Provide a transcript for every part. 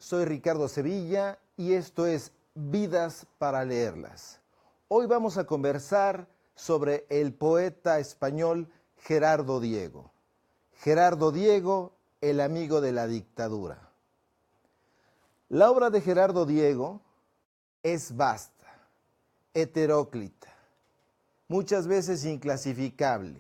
soy Ricardo Sevilla y esto es Vidas para leerlas. Hoy vamos a conversar sobre el poeta español Gerardo Diego. Gerardo Diego, el amigo de la dictadura. La obra de Gerardo Diego es vasta, heteróclita, muchas veces inclasificable.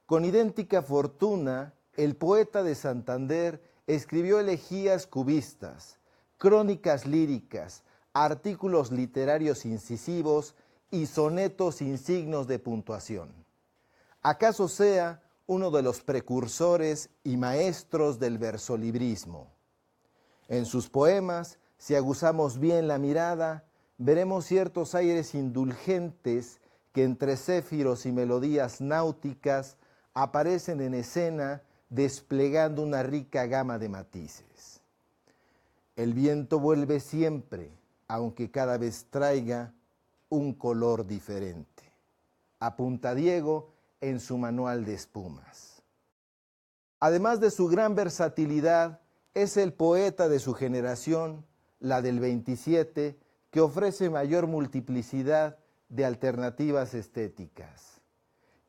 Con idéntica fortuna, el poeta de Santander escribió elegías cubistas, crónicas líricas, artículos literarios incisivos y sonetos sin signos de puntuación. ¿Acaso sea uno de los precursores y maestros del versolibrismo? En sus poemas, si aguzamos bien la mirada, veremos ciertos aires indulgentes que entre céfiros y melodías náuticas aparecen en escena desplegando una rica gama de matices. El viento vuelve siempre, aunque cada vez traiga un color diferente. Apunta Diego en su manual de espumas. Además de su gran versatilidad, es el poeta de su generación, la del 27, que ofrece mayor multiplicidad de alternativas estéticas.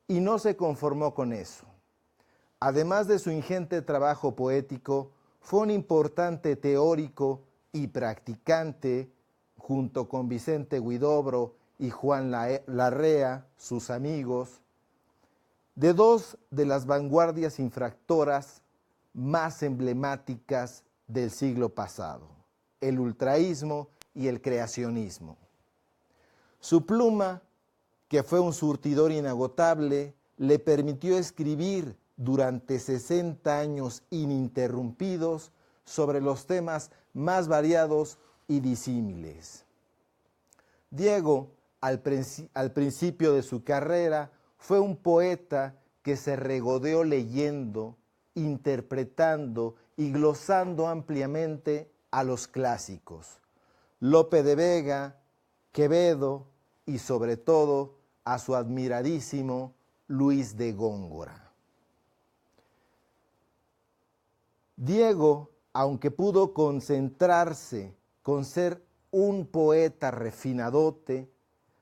Y no se conformó con eso. Además de su ingente trabajo poético, fue un importante teórico y practicante, junto con Vicente Huidobro y Juan Larrea, sus amigos, de dos de las vanguardias infractoras más emblemáticas del siglo pasado, el ultraísmo y el creacionismo. Su pluma, que fue un surtidor inagotable, le permitió escribir durante 60 años ininterrumpidos sobre los temas más variados y disímiles. Diego, al principio de su carrera, fue un poeta que se regodeó leyendo, interpretando y glosando ampliamente a los clásicos, Lope de Vega, Quevedo y sobre todo a su admiradísimo Luis de Góngora. Diego, aunque pudo concentrarse con ser un poeta refinadote,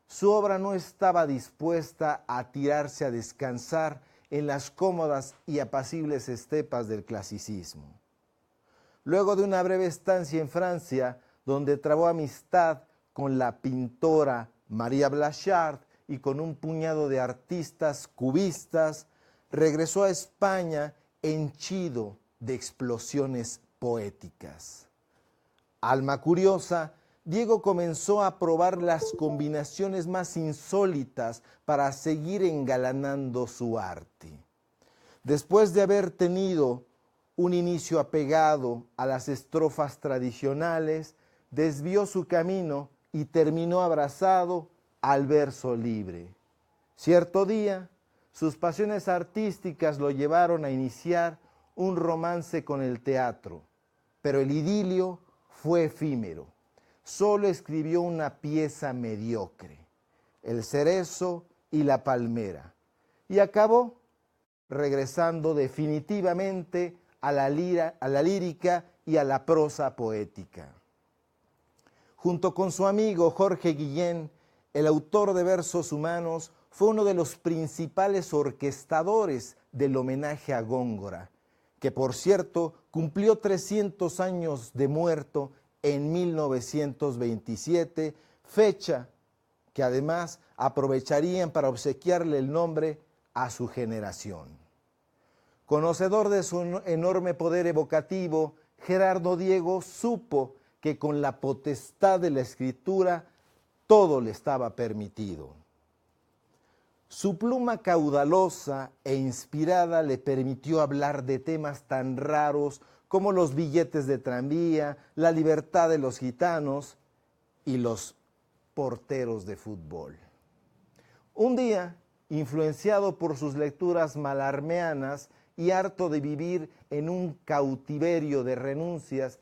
su obra no estaba dispuesta a tirarse a descansar en las cómodas y apacibles estepas del clasicismo. Luego de una breve estancia en Francia, donde trabó amistad con la pintora María Blanchard y con un puñado de artistas cubistas, regresó a España henchido de explosiones poéticas. Alma curiosa, Diego comenzó a probar las combinaciones más insólitas para seguir engalanando su arte. Después de haber tenido un inicio apegado a las estrofas tradicionales, desvió su camino y terminó abrazado al verso libre. Cierto día, sus pasiones artísticas lo llevaron a iniciar un romance con el teatro, pero el idilio fue efímero. Solo escribió una pieza mediocre, El cerezo y la palmera, y acabó regresando definitivamente a la lírica y a la prosa poética. Junto con su amigo Jorge Guillén, el autor de Versos Humanos, fue uno de los principales orquestadores del homenaje a Góngora, que por cierto cumplió 300 años de muerto en 1927, fecha que además aprovecharían para obsequiarle el nombre a su generación. Conocedor de su enorme poder evocativo, Gerardo Diego supo que con la potestad de la escritura todo le estaba permitido. Su pluma caudalosa e inspirada le permitió hablar de temas tan raros como los billetes de tranvía, la libertad de los gitanos y los porteros de fútbol. Un día, influenciado por sus lecturas malarmeanas y harto de vivir en un cautiverio de renuncias,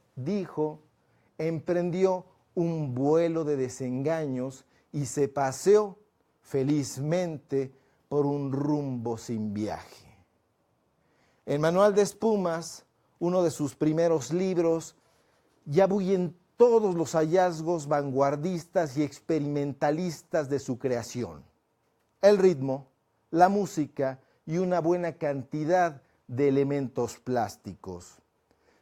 emprendió un vuelo de desengaños y se paseó felizmente por un rumbo sin viaje. El Manual de Espumas, uno de sus primeros libros, ya bullen todos los hallazgos vanguardistas y experimentalistas de su creación. El ritmo, la música y una buena cantidad de elementos plásticos.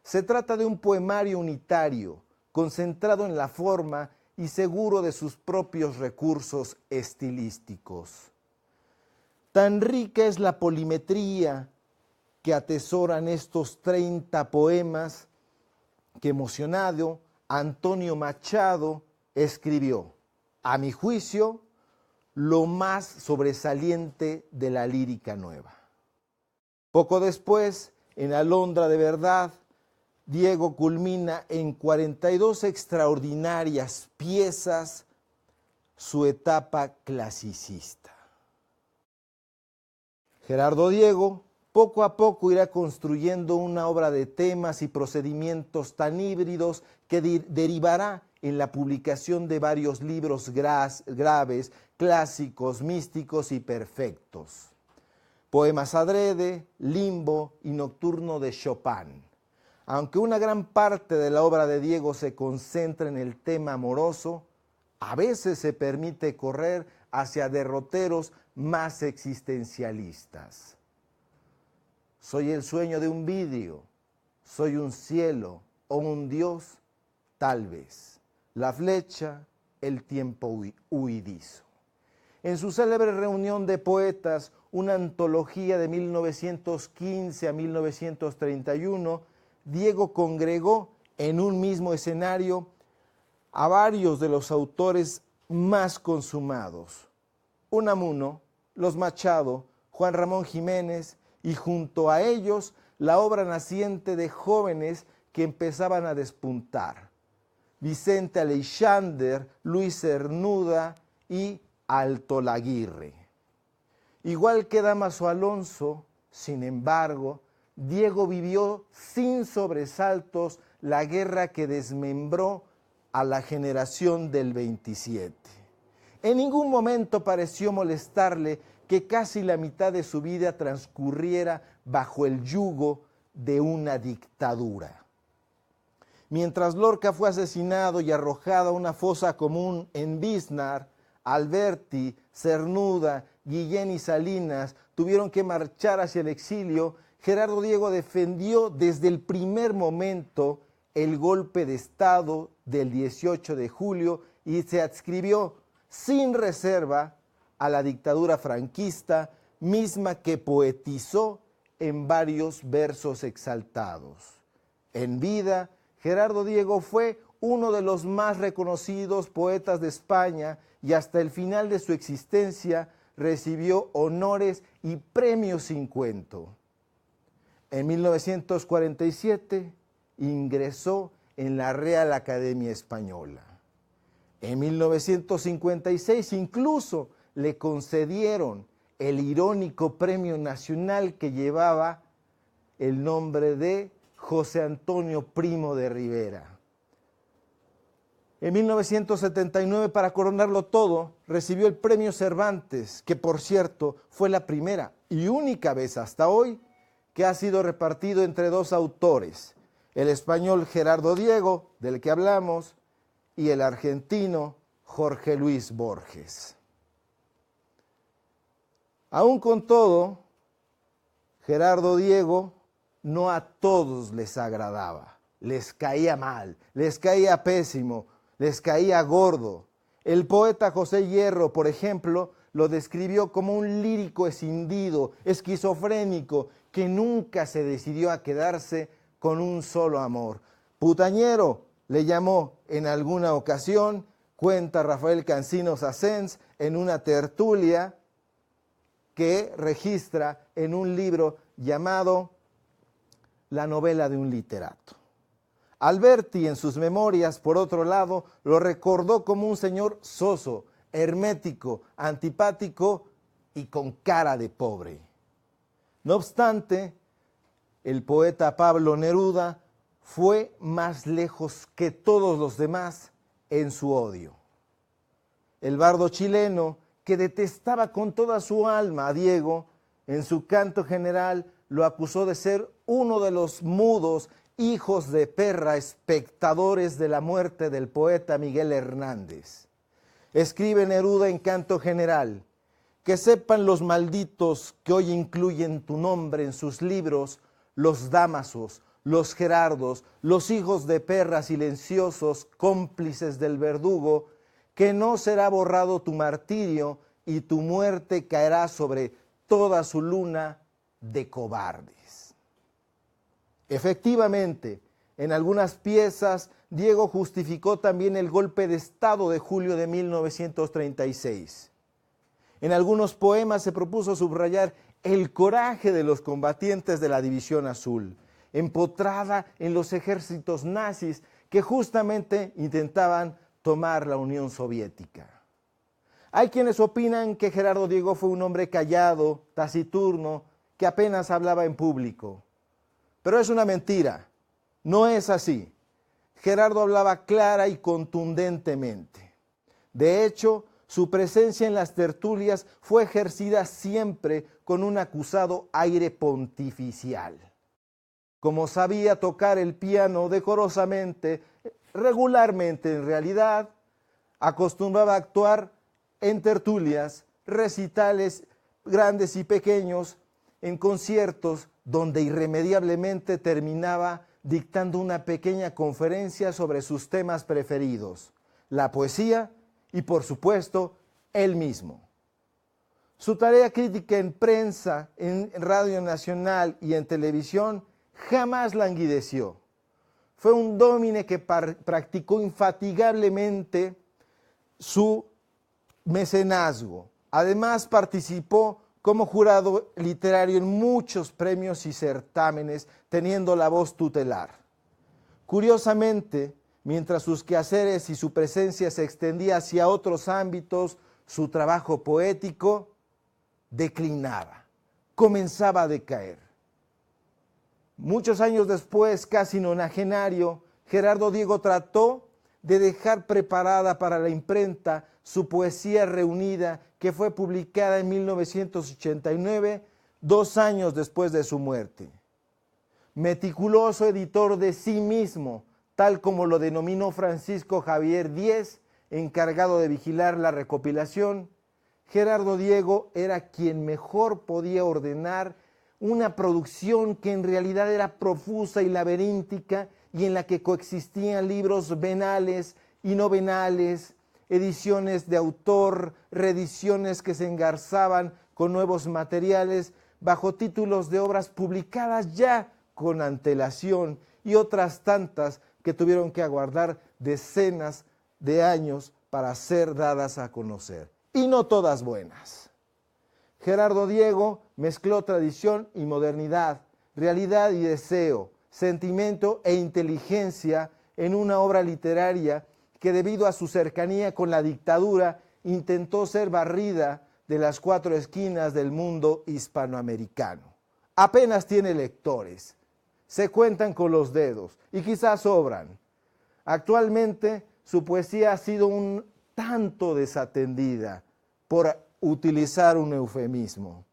Se trata de un poemario unitario, concentrado en la forma y seguro de sus propios recursos estilísticos. Tan rica es la polimetría que atesoran estos 30 poemas que, emocionado, Antonio Machado escribió, a mi juicio, lo más sobresaliente de la lírica nueva. Poco después, en Alondra de Verdad, Diego culmina en 42 extraordinarias piezas su etapa clasicista. Gerardo Diego poco a poco irá construyendo una obra de temas y procedimientos tan híbridos que derivará en la publicación de varios libros graves, clásicos, místicos y perfectos. Poemas adrede, Limbo y Nocturno de Chopin. Aunque una gran parte de la obra de Diego se concentra en el tema amoroso, a veces se permite correr hacia derroteros más existencialistas. Soy el sueño de un vidrio, soy un cielo o un dios, tal vez. La flecha, el tiempo huidizo. En su célebre reunión de poetas, una antología de 1915 a 1931, Diego congregó en un mismo escenario a varios de los autores más consumados. Unamuno, los Machado, Juan Ramón Jiménez y junto a ellos la obra naciente de jóvenes que empezaban a despuntar. Vicente Aleixandre, Luis Cernuda y Alto Laguirre. Igual que Dámaso Alonso, sin embargo, Diego vivió sin sobresaltos la guerra que desmembró a la generación del 27. En ningún momento pareció molestarle que casi la mitad de su vida transcurriera bajo el yugo de una dictadura. Mientras Lorca fue asesinado y arrojado a una fosa común en Biznar, Alberti, Cernuda, Guillén y Salinas tuvieron que marchar hacia el exilio. Gerardo Diego defendió desde el primer momento el golpe de Estado del 18 de julio y se adscribió sin reserva a la dictadura franquista, misma que poetizó en varios versos exaltados. En vida, Gerardo Diego fue uno de los más reconocidos poetas de España y hasta el final de su existencia recibió honores y premios sin cuento. En 1947 ingresó en la Real Academia Española. En 1956 incluso le concedieron el irónico Premio Nacional que llevaba el nombre de José Antonio Primo de Rivera. En 1979, para coronarlo todo, recibió el Premio Cervantes, que por cierto fue la primera y única vez hasta hoy que ha sido repartido entre dos autores, el español Gerardo Diego, del que hablamos, y el argentino Jorge Luis Borges. Aún con todo, Gerardo Diego no a todos les agradaba, les caía mal, les caía pésimo, les caía gordo. El poeta José Hierro, por ejemplo, lo describió como un lírico escindido, esquizofrénico, que nunca se decidió a quedarse con un solo amor. Putañero le llamó en alguna ocasión, cuenta Rafael Cancinos Asens en una tertulia que registra en un libro llamado La novela de un literato. Alberti, en sus memorias, por otro lado, lo recordó como un señor soso, hermético, antipático y con cara de pobre. No obstante, el poeta Pablo Neruda fue más lejos que todos los demás en su odio. El bardo chileno, que detestaba con toda su alma a Diego, en su canto general lo acusó de ser uno de los mudos hijos de perra, espectadores de la muerte del poeta Miguel Hernández. Escribe Neruda en Canto General: que sepan los malditos que hoy incluyen tu nombre en sus libros, los Dámasos, los Gerardos, los hijos de perra silenciosos, cómplices del verdugo, que no será borrado tu martirio y tu muerte caerá sobre toda su luna de cobardes. Efectivamente, en algunas piezas, Diego justificó también el golpe de Estado de julio de 1936. En algunos poemas se propuso subrayar el coraje de los combatientes de la División Azul, empotrada en los ejércitos nazis que justamente intentaban tomar la Unión Soviética. Hay quienes opinan que Gerardo Diego fue un hombre callado, taciturno, que apenas hablaba en público. Pero es una mentira, no es así. Gerardo hablaba clara y contundentemente. De hecho, su presencia en las tertulias fue ejercida siempre con un acusado aire pontificial. Como sabía tocar el piano decorosamente, regularmente en realidad, acostumbraba a actuar en tertulias, recitales grandes y pequeños, en conciertos donde irremediablemente terminaba dictando una pequeña conferencia sobre sus temas preferidos, la poesía y, por supuesto, él mismo. Su tarea crítica en prensa, en Radio Nacional y en televisión jamás languideció. Fue un dómine que practicó infatigablemente su mecenazgo. Además, participó como jurado literario en muchos premios y certámenes, teniendo la voz tutelar. Curiosamente, mientras sus quehaceres y su presencia se extendía hacia otros ámbitos, su trabajo poético declinaba, comenzaba a decaer. Muchos años después, casi nonagenario, Gerardo Diego trató de dejar preparada para la imprenta su poesía reunida, que fue publicada en 1989, 2 años después de su muerte. Meticuloso editor de sí mismo, tal como lo denominó Francisco Javier Díez, encargado de vigilar la recopilación, Gerardo Diego era quien mejor podía ordenar una producción que en realidad era profusa y laberíntica y en la que coexistían libros venales y no venales, ediciones de autor, reediciones que se engarzaban con nuevos materiales bajo títulos de obras publicadas ya con antelación y otras tantas que tuvieron que aguardar decenas de años para ser dadas a conocer. Y no todas buenas. Gerardo Diego mezcló tradición y modernidad, realidad y deseo, sentimiento e inteligencia en una obra literaria que, debido a su cercanía con la dictadura, intentó ser barrida de las 4 esquinas del mundo hispanoamericano. Apenas tiene lectores, se cuentan con los dedos y quizás sobran. Actualmente su poesía ha sido un tanto desatendida, por utilizar un eufemismo.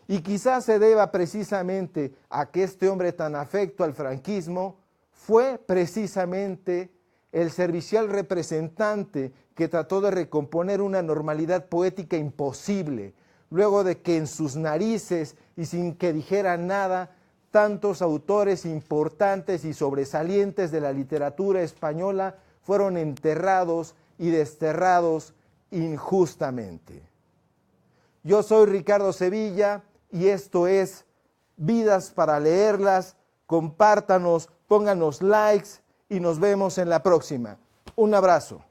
Y quizás se deba precisamente a que este hombre tan afecto al franquismo fue precisamente el servicial representante que trató de recomponer una normalidad poética imposible, luego de que en sus narices y sin que dijera nada, tantos autores importantes y sobresalientes de la literatura española fueron enterrados y desterrados injustamente. Yo soy Ricardo Sevilla y esto es Vidas para Leerlas. Compártanos, pónganos likes y nos vemos en la próxima. Un abrazo.